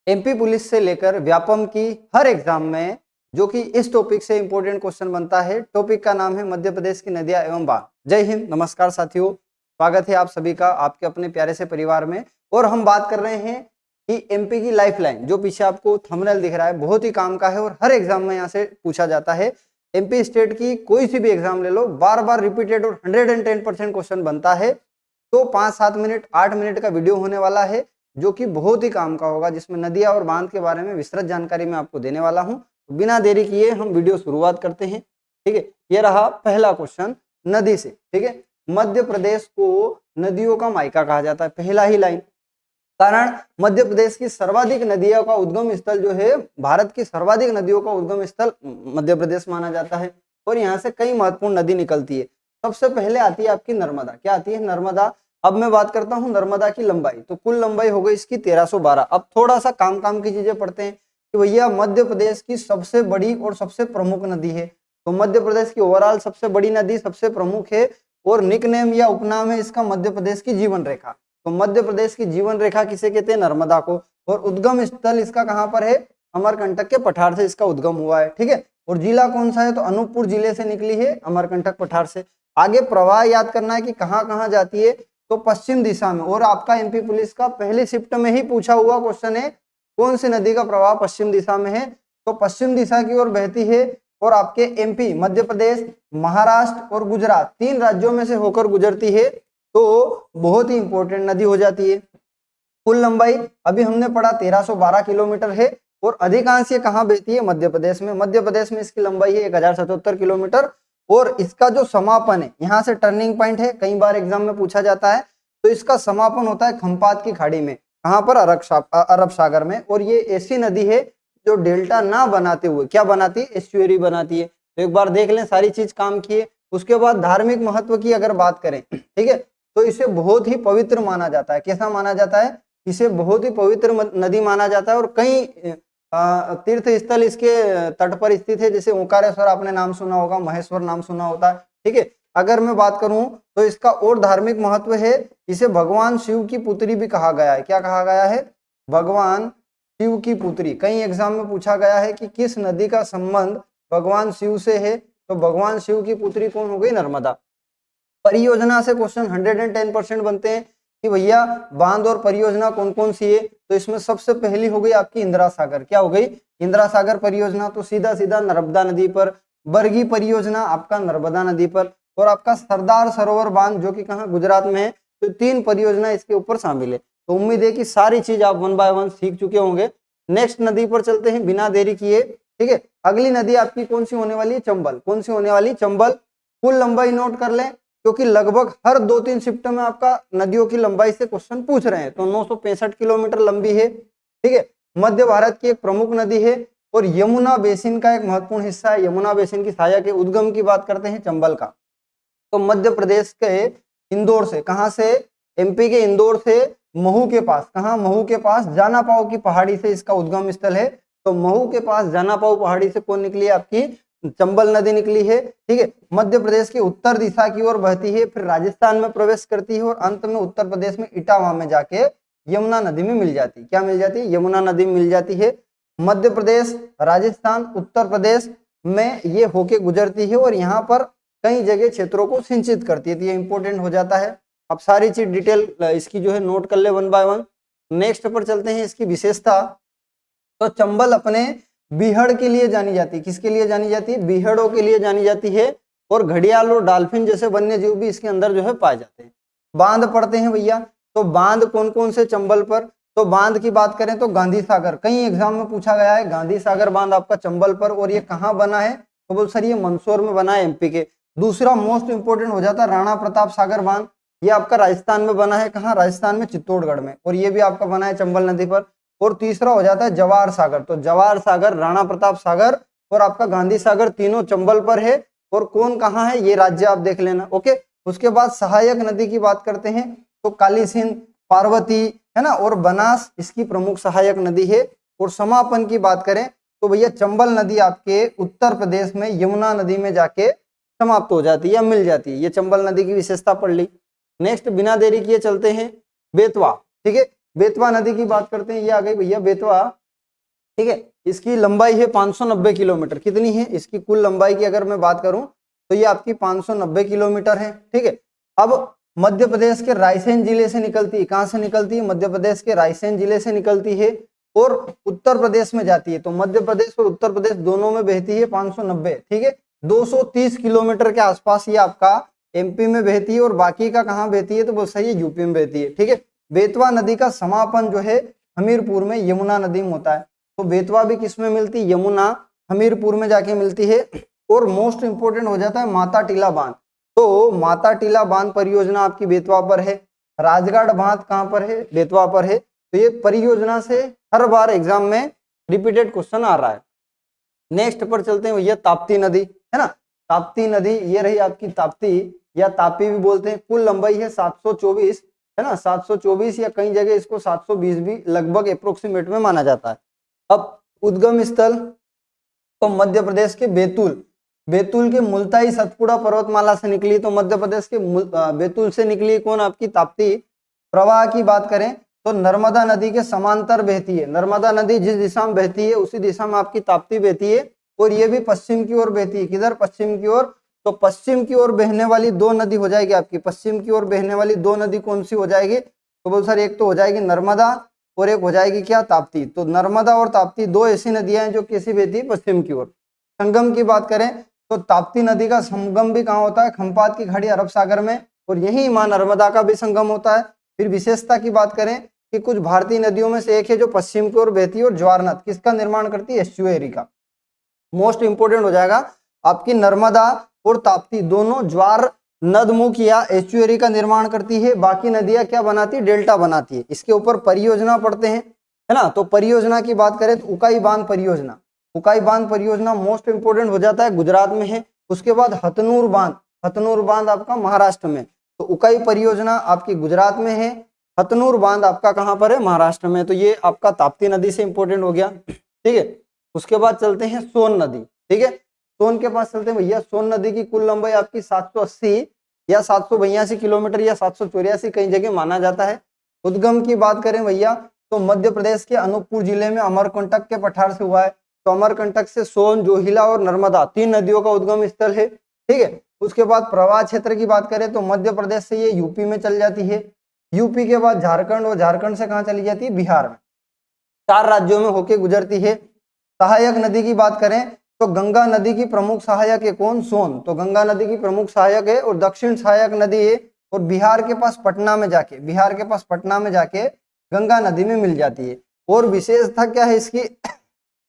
MP police से लेकर व्यापम की हर एग्जाम में जो कि इस टॉपिक से इंपॉर्टेंट क्वेश्चन बनता है। टॉपिक का नाम है मध्य प्रदेश की नदियां एवं बांध। जय हिंद, नमस्कार साथियों, स्वागत है आप सभी का आपके अपने प्यारे से परिवार में। और हम बात कर रहे हैं कि एमपी की लाइफलाइन, जो पीछे आपको थंबनेल दिख रहा है, बहुत ही काम का है और हर एग्जाम में यहाँ से पूछा जाता है। एमपी स्टेट की कोई सी भी एग्जाम ले लो, बार बार रिपीटेड और 110% क्वेश्चन बनता है। तो 5-7 मिनट 8 मिनट का वीडियो होने वाला है जो कि बहुत ही काम का होगा, जिसमें नदियां और बांध के बारे में विस्तृत जानकारी मैं आपको देने वाला हूं। तो बिना देरी किए हम वीडियो शुरुआत करते हैं। ठीक है, ये रहा पहला क्वेश्चन नदी से। ठीक है, मध्य प्रदेश को नदियों का मायका कहा जाता है, पहला ही लाइन। कारण मध्य प्रदेश की सर्वाधिक नदियों का उद्गम स्थल जो है, भारत की सर्वाधिक नदियों का उद्गम स्थल मध्य प्रदेश माना जाता है और यहाँ से कई महत्वपूर्ण नदी निकलती है। सबसे पहले आती है आपकी नर्मदा। क्या आती है? नर्मदा। अब मैं बात करता हूं नर्मदा की लंबाई। तो कुल लंबाई हो गई इसकी 1312। अब थोड़ा सा काम की चीजें पढ़ते हैं कि भैया मध्य प्रदेश की सबसे बड़ी और सबसे प्रमुख नदी है। तो मध्य प्रदेश की ओवरऑल सबसे बड़ी नदी, सबसे प्रमुख है और निकनेम या उपनाम है इसका मध्य प्रदेश की जीवन रेखा। तो मध्य प्रदेश की जीवन रेखा किसे कहते हैं? नर्मदा को। और उद्गम स्थल इसका कहां पर है? अमरकंटक के पठार से इसका उद्गम हुआ है। ठीक है, और जिला कौन सा है? तो अनूपपुर जिले से निकली है, अमरकंटक पठार से। आगे प्रवाह याद करना है कि कहां कहां जाती है, तो पश्चिम दिशा में। और आपका एमपी पुलिस का पहले शिफ्ट में ही पूछा हुआ क्वेश्चन है, कौन सी नदी का प्रवाह पश्चिम दिशा में है? तो पश्चिम दिशा की ओर बहती है और आपके एमपी, मध्य प्रदेश, महाराष्ट्र और गुजरात, 3 राज्यों में से होकर गुजरती है। तो बहुत ही इंपॉर्टेंट नदी हो जाती है। कुल लंबाई अभी हमने पढ़ा 1312 किलोमीटर है और अधिकांश ये कहाँ बहती है? मध्य प्रदेश में। मध्य प्रदेश में इसकी लंबाई है 1077 किलोमीटर और इसका जो समापन है, यहाँ से टर्निंग पॉइंट है, कई बार एग्जाम में पूछा जाता है। तो इसका समापन होता है खंपात की खाड़ी में। कहाँ पर? अरब सागर में। और ये ऐसी नदी है जो डेल्टा ना बनाते हुए क्या बनाती है? एस्चुअरी बनाती है। तो एक बार देख लें, सारी चीज काम की है। उसके बाद धार्मिक महत्व की अगर बात करें, ठीक है, तो इसे बहुत ही पवित्र माना जाता है। कैसा माना जाता है? इसे बहुत ही पवित्र नदी माना जाता है और कई तीर्थ स्थल इसके तट पर स्थित है, जैसे ओंकारेश्वर आपने नाम सुना होगा, महेश्वर नाम सुना होता है। ठीक है, अगर मैं बात करूं तो इसका और धार्मिक महत्व है। इसे भगवान शिव की पुत्री भी कहा गया है। क्या कहा गया है? भगवान शिव की पुत्री। कई एग्जाम में पूछा गया है कि किस नदी का संबंध भगवान शिव से है, तो भगवान शिव की पुत्री कौन हो गई? नर्मदा। परियोजना से क्वेश्चन 110% बनते हैं कि भैया बांध और परियोजना कौन कौन सी है। तो इसमें सबसे पहली हो गई आपकी इंदिरा सागर। क्या हो गई? इंदिरा सागर परियोजना। तो सीधा सीधा नर्मदा नदी पर। बरगी परियोजना आपका नर्मदा नदी पर। और आपका सरदार सरोवर बांध जो कि कहाँ? गुजरात में है। तो 3 परियोजना इसके ऊपर शामिल है। तो उम्मीद है कि सारी चीज आप 1 बाय 1 सीख चुके होंगे। नेक्स्ट नदी पर चलते हैं बिना देरी किए। ठीक है, अगली नदी आपकी कौन सी होने वाली है? चंबल। कौन सी होने वाली? चंबल। कुल लंबाई नोट कर लें, क्योंकि लगभग हर 2-3 शिफ्ट में आपका नदियों की लंबाई से क्वेश्चन पूछ रहे हैं। तो 965 किलोमीटर लंबी है। ठीक है, मध्य भारत की एक प्रमुख नदी है और यमुना बेसिन का एक महत्वपूर्ण हिस्सा है। यमुना बेसिन की सहायक है। उद्गम की बात करते हैं चंबल का, तो मध्य प्रदेश के इंदौर से, कहां से? एमपी के इंदौर से महू के पास। कहां? महू के पास जानापाव की पहाड़ी से इसका उद्गम स्थल है। तो महू के पास जानापाव पहाड़ी से कौन निकली है? आपकी चंबल नदी निकली है। ठीक है, मध्य प्रदेश की उत्तर दिशा की ओर बहती है, फिर राजस्थान में प्रवेश करती है और अंत में उत्तर प्रदेश में इटावा में जाके यमुना नदी में मिल जाती है। क्या मिल जाती है? यमुना नदी में मिल जाती है। मध्य प्रदेश, राजस्थान, उत्तर प्रदेश में ये होके गुजरती है और यहाँ पर कई जगह क्षेत्रों को सिंचित करती है। तो ये इंपॉर्टेंट हो जाता है। अब सारी चीज डिटेल इसकी जो है नोट कर ले 1 बाय 1। नेक्स्ट पर चलते हैं, इसकी विशेषता। तो चंबल अपने बीहड़ के लिए जानी जाती है। किसके लिए जानी जाती है? बीहड़ों के लिए जानी जाती है। और घड़ियाल और डॉल्फिन जैसे वन्य जीव भी इसके अंदर जो है पाए जाते हैं। बांध पढ़ते हैं भैया। तो बांध कौन कौन से चंबल पर? तो बांध की बात करें तो गांधी सागर, कई एग्जाम में पूछा गया है। गांधी सागर बांध आपका चंबल पर। और ये कहाँ बना है? तो बोल सर ये मंदसौर में बना है, एमपी के। दूसरा मोस्ट इंपोर्टेंट हो जाता है राणा प्रताप सागर बांध। ये आपका राजस्थान में बना है। कहाँ? राजस्थान में चित्तौड़गढ़ में। और ये भी आपका बना है चंबल नदी पर। और तीसरा हो जाता है जवाहर सागर। तो जवाहर सागर, राणा प्रताप सागर और आपका गांधी सागर, तीनों चंबल पर है। और कौन कहाँ है ये राज्य आप देख लेना। ओके, उसके बाद सहायक नदी की बात करते हैं तो काली सिंध, पार्वती, है ना, और बनास इसकी प्रमुख सहायक नदी है। और समापन की बात करें तो भैया चंबल नदी आपके उत्तर प्रदेश में यमुना नदी में जाके समाप्त हो जाती है या मिल जाती है। ये चंबल नदी की विशेषता पढ़ ली। नेक्स्ट बिना देरी किए चलते हैं बेतवा। ठीक है, बेतवा नदी की बात करते हैं, ये आ गई भैया बेतवा, ठीक है। इसकी लंबाई है 590 किलोमीटर। कितनी है इसकी कुल लंबाई की अगर मैं बात करूं तो ये आपकी 590 किलोमीटर है, ठीक है। अब मध्य प्रदेश के रायसेन जिले से निकलती है। कहां से निकलती है? मध्य प्रदेश के रायसेन जिले से निकलती है और उत्तर प्रदेश में जाती है। तो मध्य प्रदेश और उत्तर प्रदेश दोनों में बहती है 590, ठीक है। 230 किलोमीटर के आसपास ये आपका एमपी में बहती है और बाकी का कहाँ बहती है? तो वो सही है, यूपी में बहती है, ठीक है। बेतवा नदी का समापन जो है हमीरपुर में यमुना नदी में होता है। तो बेतवा भी किस में मिलती है? यमुना हमीरपुर में जाके मिलती है। और मोस्ट इंपोर्टेंट हो जाता है माता टीला बांध। तो माता टीला बांध परियोजना आपकी बेतवा पर है। राजगढ़ बांध कहां पर है? बेतवा पर है। तो ये परियोजना से हर बार एग्जाम में रिपीटेड क्वेश्चन आ रहा है। नेक्स्ट पर चलते हैं भैया, ताप्ती नदी, है ना। ताप्ती नदी ये रही आपकी ताप्ती, या तापी भी बोलते हैं। कुल लंबाई है 724, है ना, 724 या कई जगह इसको 720 भी लगभग अप्रोक्सीमेट में माना जाता है। अब उद्गम स्थल तो मध्य प्रदेश के बैतूल, बैतूल के मुल्ताई सतपुड़ा पर्वतमाला से निकली। तो मध्य प्रदेश के बैतूल से निकली कौन? आपकी ताप्ती। प्रवाह की बात करें तो नर्मदा नदी के समांतर बहती है। नर्मदा नदी जिस दिशा में बहती है उसी दिशा में आपकी ताप्ती बहती है और ये भी पश्चिम की ओर बहती है। किधर? पश्चिम की ओर। तो पश्चिम की ओर बहने वाली दो नदी हो जाएगी आपकी, पश्चिम की ओर बहने वाली दो नदी कौन सी हो जाएगी? तो बोल सर एक तो हो जाएगी नर्मदा और एक हो जाएगी क्या? ताप्ती। तो नर्मदा और ताप्ती दो ऐसी नदियां हैं जो कैसी बहती है? पश्चिम की ओर। संगम की बात करें तो ताप्ती नदी का संगम भी कहाँ होता है? खंपात की खाड़ी अरब सागर में, और यही मां नर्मदा का भी संगम होता है। फिर विशेषता की बात करें कि कुछ भारतीय नदियों में से एक है जो पश्चिम की ओर बहती है और ज्वारनद किसका निर्माण करती है? एस्चुएरी का। मोस्ट इंपोर्टेंट हो जाएगा आपकी नर्मदा और ताप्ती दोनों ज्वार नदमुख या एस्चुएरी का निर्माण करती है। बाकी नदियां क्या बनाती है? डेल्टा बनाती है। इसके ऊपर परियोजना पढ़ते हैं, है ना। तो परियोजना की बात करें तो उकाई बांध परियोजना, उकाई बांध परियोजना मोस्ट इंपोर्टेंट हो जाता है, गुजरात में है। उसके बाद हथनूर बांध, हथनूर बांध आपका महाराष्ट्र में। तो उकाई परियोजना आपकी गुजरात में है, हथनूर बांध आपका कहां पर है? महाराष्ट्र में। तो ये आपका ताप्ती नदी से इंपोर्टेंट हो गया, ठीक है। उसके बाद चलते हैं सोन नदी, ठीक है। सोन के पास चलते हैं भैया। सोन नदी की कुल लंबाई आपकी 780 या 782 किलोमीटर या 784 कई जगह माना जाता है। उद्गम की बात करें भैया तो मध्य प्रदेश के अनूपपुर जिले में अमरकंटक के पठार से हुआ है। तो अमरकंटक से सोन, जोहिला और नर्मदा तीन नदियों का उद्गम स्थल है, ठीक है। उसके बाद प्रवाह क्षेत्र की बात करें तो मध्य प्रदेश से ये यूपी में चल जाती है, यूपी के बाद झारखंड और झारखंड से कहाँ चली जाती है? बिहार में। 4 राज्यों में होके गुजरती है। सहायक नदी की बात करें तो गंगा नदी की प्रमुख सहायक है कौन? सोन। तो गंगा नदी की प्रमुख सहायक है और दक्षिण सहायक नदी है और बिहार के पास पटना में जाके, बिहार के पास पटना में जाके गंगा नदी में मिल जाती है। और विशेषता क्या है इसकी?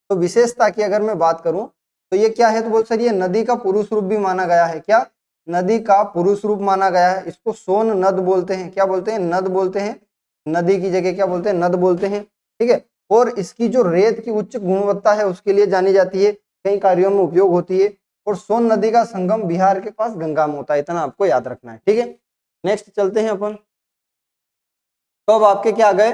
तो विशेषता की अगर मैं बात करूं तो ये क्या है? तो बोल सर ये नदी का पुरुष रूप भी माना गया है। क्या? नदी का पुरुष रूप माना गया है। इसको सोन नद बोलते हैं। क्या बोलते हैं? नद बोलते हैं। नदी की जगह क्या बोलते हैं? नद बोलते हैं, ठीक है। और इसकी जो रेत की उच्च गुणवत्ता है उसके लिए जानी जाती है, कई कार्यों में उपयोग होती है। और सोन नदी का संगम बिहार के पास गंगा में होता है, इतना आपको याद रखना है, ठीक है। नेक्स्ट चलते हैं अपन। तो अब आपके क्या आ गए?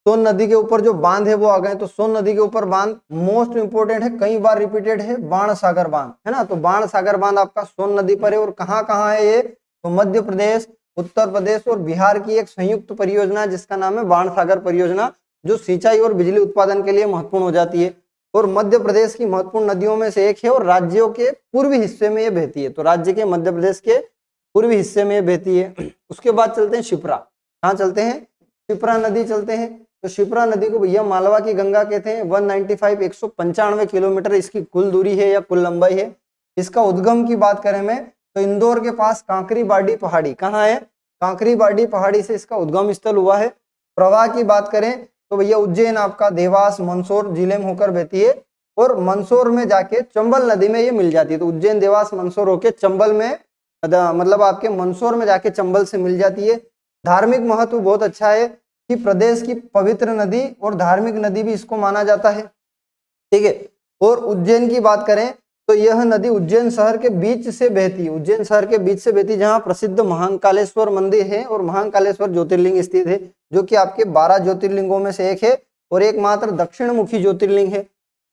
सोन नदी के ऊपर जो बांध है वो आ गए। तो सोन नदी के ऊपर बांध मोस्ट इंपोर्टेंट है, कई बार रिपीटेड है, बाण सागर बांध, है ना। तो बाण सागर बांध आपका सोन नदी पर है और कहाँ कहाँ है ये? तो मध्य प्रदेश, उत्तर प्रदेश और बिहार की एक संयुक्त परियोजना है जिसका नाम है बाण सागर परियोजना, जो सिंचाई और बिजली उत्पादन के लिए महत्वपूर्ण हो जाती है। और मध्य प्रदेश की महत्वपूर्ण नदियों में से एक है और राज्यों के पूर्वी हिस्से में ये बहती है। तो राज्य के मध्य प्रदेश के पूर्वी हिस्से में ये बहती है। उसके बाद चलते हैं शिप्रा। कहाँ चलते हैं? शिप्रा नदी चलते हैं। तो शिप्रा नदी को भैया मालवा की गंगा कहते हैं। 195 किलोमीटर इसकी कुल दूरी है या कुल लंबाई है। इसका उद्गम की बात करें मैं तो इंदौर के पास कांकरी बाड़ी पहाड़ी, कहाँ है? कांकरी बाड़ी पहाड़ी से इसका उद्गम स्थल हुआ है। प्रवाह की बात करें तो भैया उज्जैन आपका देवास मंदसौर जिले में होकर बहती है और मंदसौर में जाके चंबल नदी में ये मिल जाती है। तो उज्जैन देवास मंदसौर होके चंबल में, मतलब आपके मंदसौर में जाके चंबल से मिल जाती है। धार्मिक महत्व बहुत अच्छा है कि प्रदेश की पवित्र नदी और धार्मिक नदी भी इसको माना जाता है, ठीक है। और उज्जैन की बात करें तो यह नदी उज्जैन शहर के बीच से बहती है, उज्जैन शहर के बीच से बहती है, जहां प्रसिद्ध महाकालेश्वर मंदिर है और महाकालेश्वर ज्योतिर्लिंग स्थित है, जो कि आपके 12 ज्योतिर्लिंगों में से एक है और एकमात्र दक्षिण मुखी ज्योतिर्लिंग है।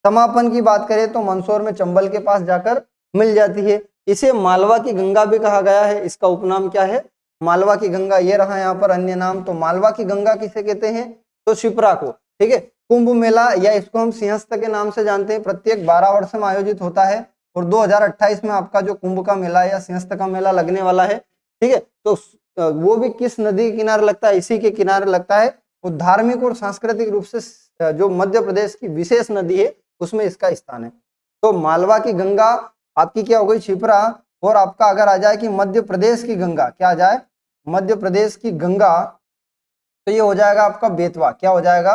समापन की बात करें तो मंदसौर में चंबल के पास जाकर मिल जाती है। इसे मालवा की गंगा भी कहा गया है। इसका उपनाम क्या है? मालवा की गंगा। ये रहा यहाँ पर अन्य नाम। तो मालवा की गंगा किसे कहते हैं? तो शिप्रा को। ठीक है, कुंभ मेला या इसको हम सिंहस्थ के नाम से जानते हैं, प्रत्येक 12 वर्ष में आयोजित होता है और 2028 में आपका जो कुंभ का मेला या सिंहस्थ का मेला लगने वाला है। ठीक है, तो वो भी किस नदी के किनारे लगता है, इसी के किनारे लगता है। वो धार्मिक और सांस्कृतिक रूप से जो मध्य प्रदेश की विशेष नदी है उसमें इसका स्थान है। तो मालवा की गंगा आपकी क्या हो गई, क्षिप्रा, और आपका अगर आ जाए कि मध्य प्रदेश की गंगा, क्या आ जाए, मध्य प्रदेश की गंगा, तो ये हो जाएगा आपका बेतवा। क्या हो जाएगा,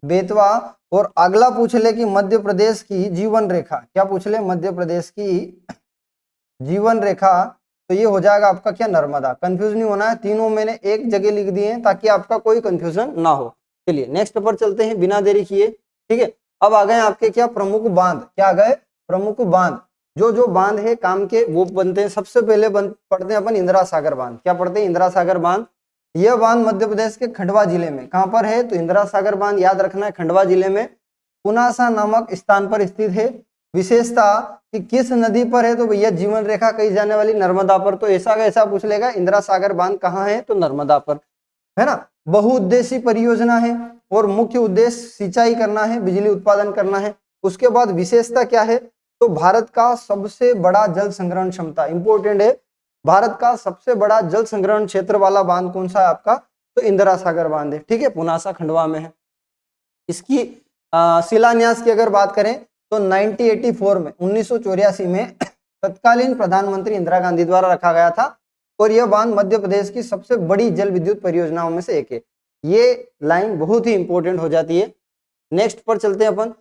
बेतवा। और अगला पूछ ले कि मध्य प्रदेश की जीवन रेखा, क्या पूछ ले, मध्य प्रदेश की जीवन रेखा, तो ये हो जाएगा आपका क्या, नर्मदा। कंफ्यूज नहीं होना है, तीनों मैंने एक जगह लिख दिए हैं ताकि आपका कोई कंफ्यूजन ना हो। चलिए नेक्स्ट पर चलते हैं बिना देरी किए। ठीक है, अब आ गए आपके क्या, प्रमुख बांध। क्या आ गए, प्रमुख बांध। जो बांध है काम के वो बनते हैं। सबसे पहले पढ़ते हैं अपन इंदिरा सागर बांध। क्या पढ़ते हैं, इंदिरा सागर बांध। यह बांध मध्य प्रदेश के खंडवा जिले में, कहां पर है, तो इंदिरा सागर बांध याद रखना है, खंडवा जिले में पुनासा नामक स्थान पर स्थित है। विशेषता कि किस नदी पर है, तो भैया जीवन रेखा कही जाने वाली नर्मदा पर। तो ऐसा का ऐसा पूछ लेगा, इंदिरा सागर बांध कहाँ है, तो नर्मदा पर, है ना। बहुउद्देशीय परियोजना है और मुख्य उद्देश्य सिंचाई करना है, बिजली उत्पादन करना है। उसके बाद विशेषता क्या है, तो भारत का सबसे बड़ा जल संग्रहण क्षमता, इंपोर्टेंट है, भारत का सबसे बड़ा जल संग्रहण क्षेत्र वाला बांध कौन सा है आपका, तो इंदिरा सागर बांध है। ठीक है, पुनासा खंडवा में है। इसकी शिलान्यास की अगर बात करें तो 1984 में 1984 में तत्कालीन प्रधानमंत्री इंदिरा गांधी द्वारा रखा गया था और यह बांध मध्य प्रदेश की सबसे बड़ी जल विद्युत परियोजनाओं में से एक है। ये लाइन बहुत ही इंपॉर्टेंट हो जाती है। नेक्स्ट पर चलते हैं अपन,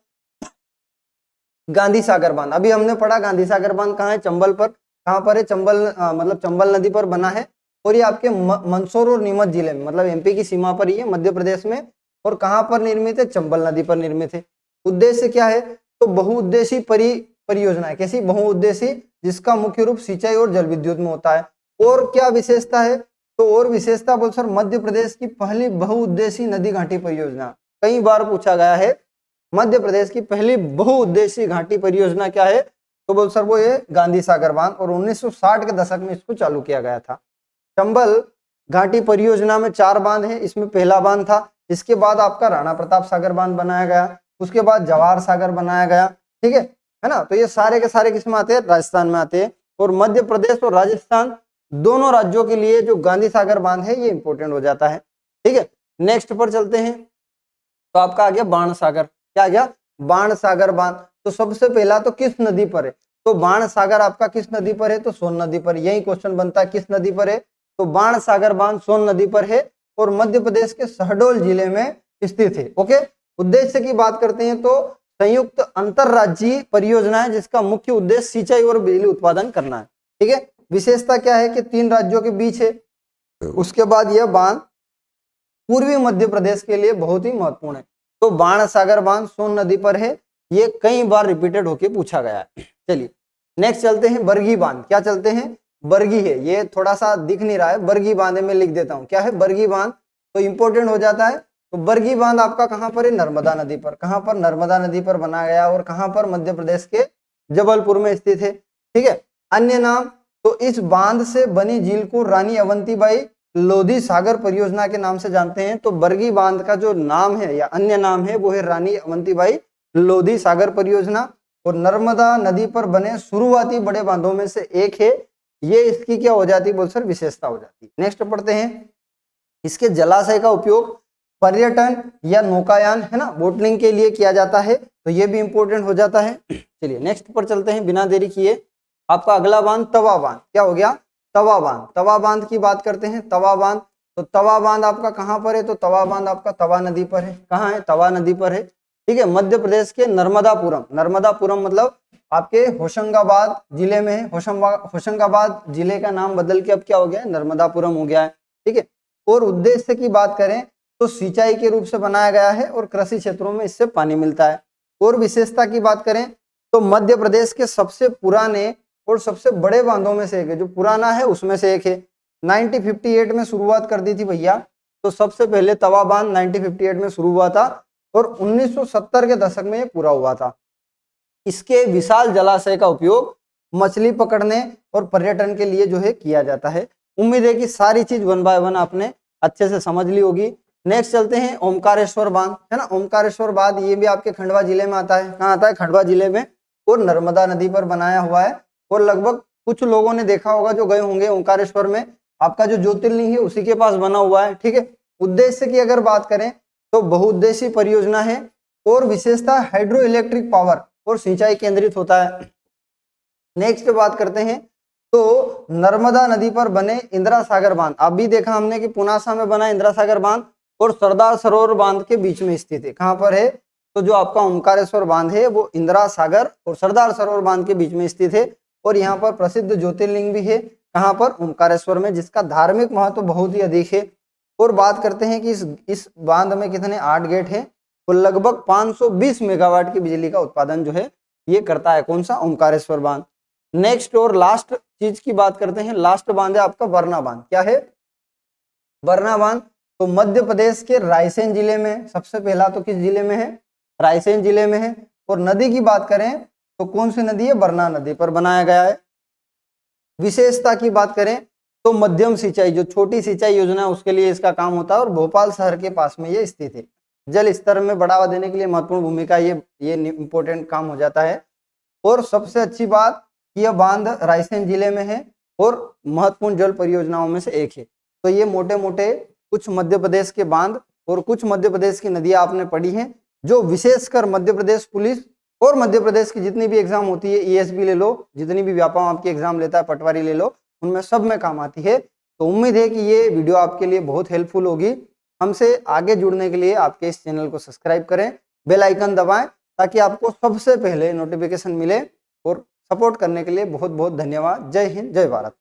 गांधी सागर बांध। अभी हमने पढ़ा गांधी सागर बांध कहाँ है, चंबल पर। कहाँ पर है, चंबल मतलब चंबल नदी पर बना है और ये आपके मंदसौर और नीमच जिले में, मतलब एमपी की सीमा पर ही है, मध्य प्रदेश में। और कहाँ पर निर्मित है, चंबल नदी पर निर्मित है। उद्देश्य क्या है, तो बहुउद्देशीय परियोजना है। कैसी, बहुउद्देशीय, जिसका मुख्य रूप सिंचाई और जल विद्युत में होता है। और क्या विशेषता है, तो और विशेषता बोल सर, मध्य प्रदेश की पहली बहुउद्देशीय नदी घाटी परियोजना। कई बार पूछा गया है, मध्य प्रदेश की पहली बहुउद्देशीय घाटी परियोजना क्या है, तो बोल सर वो ये गांधी सागर बांध, और 1960 के दशक में इसको चालू किया गया था। चंबल घाटी परियोजना में 4 बांध है, इसमें पहला बांध था। इसके बाद आपका राणा प्रताप सागर बांध बनाया गया, उसके बाद जवाहर सागर बनाया गया। ठीक है ना। तो ये सारे के सारे किसमें आते हैं, राजस्थान में आते हैं। और मध्य प्रदेश और राजस्थान दोनों राज्यों के लिए जो गांधी सागर बांध है ये इंपॉर्टेंट हो जाता है। ठीक है, नेक्स्ट पर चलते हैं। तो आपका आ गया बाण सागर। क्या आ गया, बाण सागर बांध। तो सबसे पहला तो किस नदी पर है, तो बाण सागर आपका किस नदी पर है, तो सोन नदी पर। यही क्वेश्चन बनता है, किस नदी पर है, तो बाण सागर बांध सोन नदी पर है और मध्य प्रदेश के शहडोल जिले में स्थित है। ओके, उद्देश्य की बात करते हैं तो संयुक्त अंतरराज्यीय परियोजना है जिसका मुख्य उद्देश्य सिंचाई और बिजली उत्पादन करना है। ठीक है, विशेषता क्या है कि 3 राज्यों के बीच है। उसके बाद यह बांध पूर्वी मध्य प्रदेश के लिए बहुत ही महत्वपूर्ण है। तो बाण सागर बांध सोन नदी पर है, ये कई बार रिपीटेड होके पूछा गया है। चलिए नेक्स्ट चलते हैं, बरगी बांध। क्या चलते हैं, बरगी है, ये थोड़ा सा दिख नहीं रहा है, बरगी बांध है, मैं लिख देता हूँ। क्या है, बरगी बांध, तो इंपोर्टेंट हो जाता है। तो बरगी बांध आपका कहां पर है, नर्मदा नदी पर। कहां पर, नर्मदा नदी पर बनाया गया और कहां पर, मध्य प्रदेश के जबलपुर में स्थित है। ठीक है, अन्य नाम, तो इस बांध से बनी झील को रानी अवंतीबाई लोधी सागर परियोजना के नाम से जानते हैं। तो बरगी बांध का जो नाम है या अन्य नाम है वो है रानी अवंतीबाई लोधी सागर परियोजना, और नर्मदा नदी पर बने शुरुआती बड़े बांधों में से एक है। ये इसकी क्या हो जाती है, बोल सर विशेषता हो जाती है। नेक्स्ट पढ़ते हैं, इसके जलाशय का उपयोग पर्यटन या नौकायान, है ना, बोटिंग के लिए किया जाता है। तो ये भी इंपॉर्टेंट हो जाता है। चलिए नेक्स्ट पर चलते हैं बिना देरी किए। आपका अगला बांध तवा बांध। क्या हो गया, तवा बांध। तवा बांध की बात करते हैं, तवा बांध। तो तवा बांध आपका कहां पर है, तो तवा बांध आपका तवा नदी पर है। कहां है, तवा नदी पर है। ठीक है, मध्य प्रदेश के नर्मदापुरम, नर्मदापुरम मतलब आपके होशंगाबाद जिले में है। होशंगाबाद जिले का नाम बदल के अब क्या हो गया है, नर्मदापुरम हो गया है। ठीक है, और उद्देश्य की बात करें तो सिंचाई के रूप से बनाया गया है और कृषि क्षेत्रों में इससे पानी मिलता है। और विशेषता की बात करें तो मध्य प्रदेश के सबसे पुराने और सबसे बड़े बांधों में से एक है, जो पुराना है उसमें से एक है। 1958 में शुरुआत कर दी थी भैया, तो सबसे पहले तवा बांध 1958 में शुरू हुआ था और 1970 के दशक में ये पूरा हुआ था। इसके विशाल जलाशय का उपयोग मछली पकड़ने और पर्यटन के लिए जो है किया जाता है। उम्मीद है कि सारी चीज 1 बाय 1 आपने अच्छे से समझ ली होगी। नेक्स्ट चलते हैं ओमकारेश्वर बांध, है ना। ओमकारेश्वर बांध ये भी आपके खंडवा जिले में आता है। कहाँ आता है? खंडवा जिले में, और नर्मदा नदी पर बनाया हुआ है। और लगभग कुछ लोगों ने देखा होगा जो गए होंगे ओमकारेश्वर में, आपका जो ज्योतिर्लिंग है उसी के पास बना हुआ है, ठीक है। उद्देश्य की अगर बात करें तो बहुउद्देशीय परियोजना है, और विशेषता हाइड्रो इलेक्ट्रिक पावर और सिंचाई केंद्रित होता है। नेक्स्ट बात करते हैं तो नर्मदा नदी पर बने इंदिरा सागर बांध। अभी देखा हमने कि पुनासा में बना इंदिरा सागर बांध, और सरदार सरोवर बांध के बीच में स्थित है। कहाँ पर है? तो जो आपका ओमकारेश्वर बांध है वो इंदिरा सागर और सरदार सरोवर बांध के बीच में स्थित है। और यहाँ पर प्रसिद्ध ज्योतिर्लिंग भी है। कहाँ पर? ओमकारेश्वर में, जिसका धार्मिक महत्व बहुत ही अधिक है। और बात करते हैं कि इस बांध में कितने 8 गेट हैं, तो लगभग 520 मेगावाट की बिजली का उत्पादन जो है ये करता है। कौन सा? ओमकारेश्वर बांध। नेक्स्ट और लास्ट चीज की बात करते हैं, लास्ट बांध है आपका वरना बांध। क्या है? वरना बांध। तो मध्य प्रदेश के रायसेन जिले में, सबसे पहला तो किस जिले में है? रायसेन जिले में है। और नदी की बात करें तो कौन सी नदी है? वरना नदी पर बनाया गया है। विशेषता की बात करें तो मध्यम सिंचाई, जो छोटी सिंचाई योजना है उसके लिए इसका काम होता है, और भोपाल शहर के पास में ये स्थित है। जल स्तर में बढ़ावा देने के लिए महत्वपूर्ण भूमिका ये इंपॉर्टेंट काम हो जाता है। और सबसे अच्छी बात, यह बांध रायसेन जिले में है और महत्वपूर्ण जल परियोजनाओं में से एक है। तो ये मोटे मोटे कुछ मध्य प्रदेश के बांध और कुछ मध्य प्रदेश की नदियां आपने पढ़ी हैं, जो विशेषकर मध्य प्रदेश पुलिस और मध्य प्रदेश की जितनी भी एग्जाम होती है, ईएसबी ले लो, जितनी भी व्यापम आपकी एग्जाम लेता है, पटवारी ले लो, उनमें सब में काम आती है। तो उम्मीद है कि ये वीडियो आपके लिए बहुत हेल्पफुल होगी। हमसे आगे जुड़ने के लिए आपके इस चैनल को सब्सक्राइब करें, बेल आइकन दबाएं, ताकि आपको सबसे पहले नोटिफिकेशन मिले। और सपोर्ट करने के लिए बहुत बहुत धन्यवाद। जय हिंद, जय भारत।